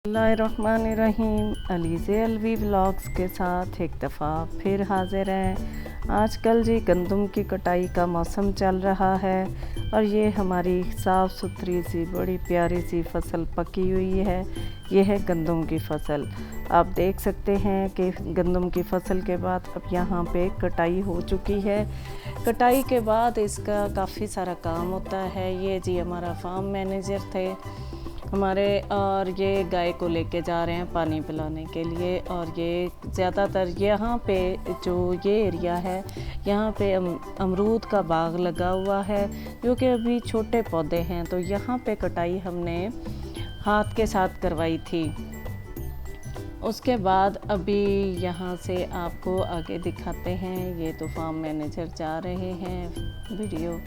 बिस्मिल्लाहिर्रहमानिर्रहीम। अलीज़े अलवी व्लॉग्स के साथ एक दफ़ा फिर हाज़िर हैं। आजकल जी गंदम की कटाई का मौसम चल रहा है और ये हमारी साफ़ सुथरी सी बड़ी प्यारी सी फसल पकी हुई है। ये है गंदम की फसल। आप देख सकते हैं कि गंदम की फसल के बाद अब यहाँ पे कटाई हो चुकी है। कटाई के बाद इसका काफ़ी सारा काम होता है। ये जी हमारा फार्म मैनेजर थे हमारे, और ये गाय को लेके जा रहे हैं पानी पिलाने के लिए। और ये ज़्यादातर यहाँ पे जो ये एरिया है यहाँ पे अमरूद का बाग लगा हुआ है, जो कि अभी छोटे पौधे हैं। तो यहाँ पे कटाई हमने हाथ के साथ करवाई थी। उसके बाद अभी यहाँ से आपको आगे दिखाते हैं। ये तो फार्म मैनेजर जा रहे हैं वीडियो।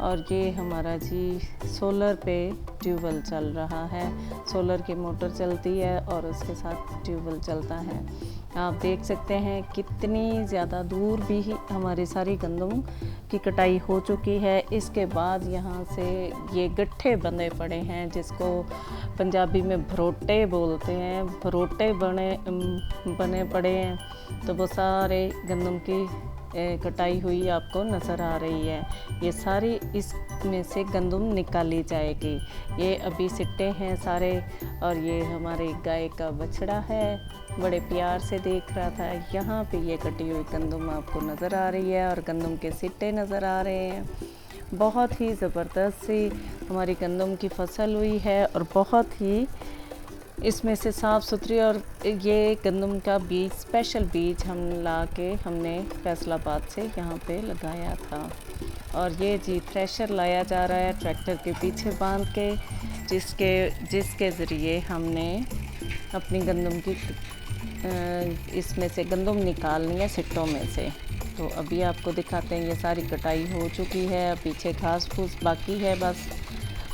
और ये हमारा जी सोलर पे ट्यूबवेल चल रहा है। सोलर की मोटर चलती है और उसके साथ ट्यूबवेल चलता है। आप देख सकते हैं कितनी ज़्यादा दूर भी हमारी सारी गंदम की कटाई हो चुकी है। इसके बाद यहाँ से ये गट्ठे बंधे पड़े हैं, जिसको पंजाबी में भरोटे बोलते हैं। भरोटे बने पड़े हैं। तो वो सारे गंदम की कटाई हुई आपको नज़र आ रही है। ये सारी इसमें से गंदम निकाली जाएगी। ये अभी सिट्टे हैं सारे। और ये हमारे गाय का बछड़ा है, बड़े प्यार से देख रहा था। यहाँ पे ये कटी हुई गंदम आपको नज़र आ रही है और गंदम के सिट्टे नज़र आ रहे हैं। बहुत ही ज़बरदस्त सी हमारी गंदम की फसल हुई है और बहुत ही इसमें से साफ़ सुथरी। और ये गंदम का बीज, स्पेशल बीज हम ला के हमने फैसलाबाद से यहाँ पे लगाया था। और ये जी थ्रेशर लाया जा रहा है ट्रैक्टर के पीछे बांध के, जिसके ज़रिए हमने अपनी गंदम की इसमें से गंदम निकालनी है सिट्टों में से। तो अभी आपको दिखाते हैं। ये सारी कटाई हो चुकी है, पीछे घास फूस बाकी है बस।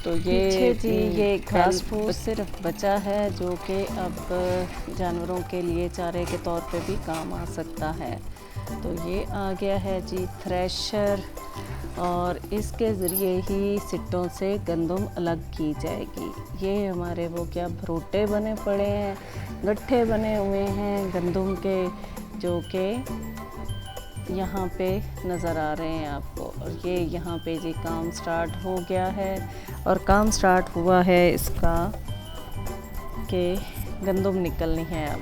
तो ये जी ये घास फूस सिर्फ बचा है, जो कि अब जानवरों के लिए चारे के तौर पे भी काम आ सकता है। तो ये आ गया है जी थ्रेशर, और इसके ज़रिए ही सिट्टों से गंदम अलग की जाएगी। ये हमारे वो क्या भरोटे बने पड़े हैं, गट्ठे बने हुए हैं गंदम के, जो कि यहाँ पे नज़र आ रहे हैं आपको। और ये यहाँ पे जी काम स्टार्ट हो गया है। और काम स्टार्ट हुआ है इसका कि गंदम निकलनी है। अब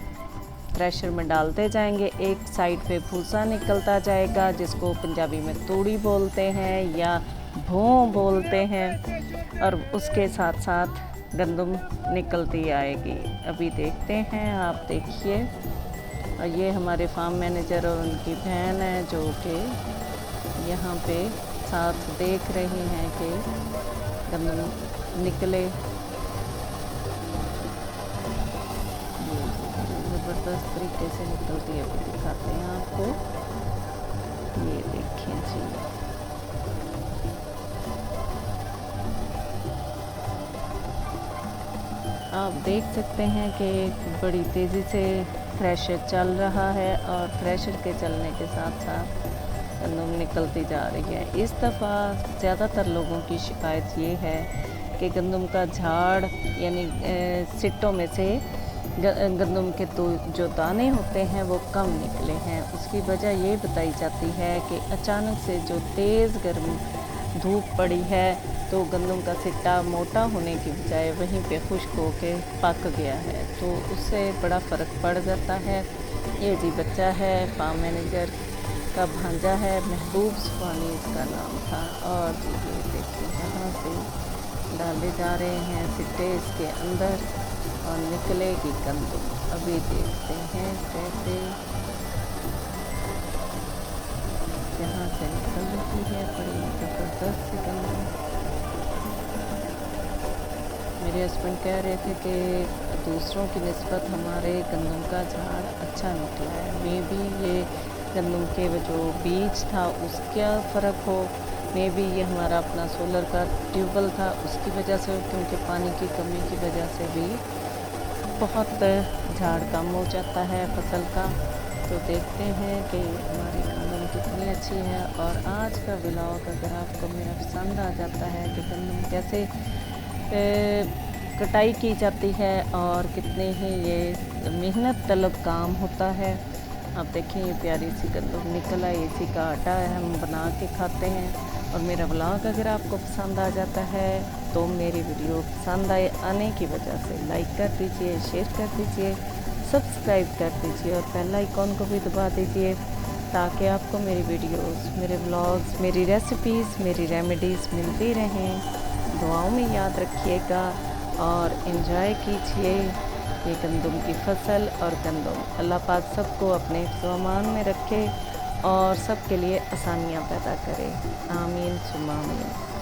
थ्रेशर में डालते जाएंगे, एक साइड पे भूसा निकलता जाएगा, जिसको पंजाबी में तूड़ी बोलते हैं या भों बोलते हैं। और उसके साथ साथ गंदम निकलती आएगी। अभी देखते हैं, आप देखिए। और ये हमारे फार्म मैनेजर और उनकी बहन है, जो कि यहाँ पे साथ देख रही हैं कि गंदम निकले। ज़बरदस्त तरीके से निकलती है, अभी दिखाते हैं आपको। ये देखिए जी, आप देख सकते हैं कि बड़ी तेज़ी से थ्रेशर चल रहा है। और थ्रेशर के चलने के साथ साथ गंदम निकलती जा रही है। इस दफ़ा ज़्यादातर लोगों की शिकायत ये है कि गंदम का झाड़, यानी सिट्टों में से गंदम के तो जो दाने होते हैं वो कम निकले हैं। उसकी वजह ये बताई जाती है कि अचानक से जो तेज़ गर्म धूप पड़ी है, तो गंदम का सिट्टा मोटा होने की बजाय वहीं पे खुश्क होके पक गया है। तो उससे बड़ा फ़र्क पड़ जाता है। ये जी बच्चा है, फार्म मैनेजर का भांजा है, महबूब सुहानी इसका नाम था। और जी ये देखिए, यहाँ से डाले जा रहे हैं सिट्टे इसके अंदर और निकलेगी गंदम। अभी देखते हैं कैसे यहाँ से निकल रही है बड़ी ज़बरदस्त गंदम। मेरे हस्बैंड कह रहे थे कि दूसरों की निस्बत हमारे गंदम का झाड़ अच्छा निकला है। मे बी ये गंदम के जो बीज था उसका फ़र्क हो, मे बी ये हमारा अपना सोलर का ट्यूबवेल था उसकी वजह से, क्योंकि पानी की कमी की वजह से भी बहुत झाड़ कम हो जाता है फसल का। तो देखते हैं कि हमारी गंदम कितनी अच्छी है। और आज का व्लॉग अगर आपको मेरा पसंद आ जाता है कि गंदम कैसे कटाई की जाती है और कितने ही ये मेहनत तलब काम होता है। आप देखें ये प्यारी सी गंदम निकल आई, इसी का आटा है, हम बना के खाते हैं। और मेरा व्लॉग अगर आपको पसंद आ जाता है तो मेरी वीडियो पसंद आने की वजह से लाइक कर दीजिए, शेयर कर दीजिए, सब्सक्राइब कर दीजिए और बेल आइकॉन को भी दबा दीजिए ताकि आपको मेरी वीडियोस, मेरे व्लॉग्स, मेरी रेसिपीज़, मेरी रेमेडीज़ मिलती रहें। दुआओं में याद रखिएगा और एंजॉय कीजिए ये गंदम की फसल और गंदम। अल्लाह पाक सबको अपने हिफ्ज़-ओ-अमान में रखे और सबके लिए आसानियाँ पैदा करे। आमीन सुम्मा आमीन।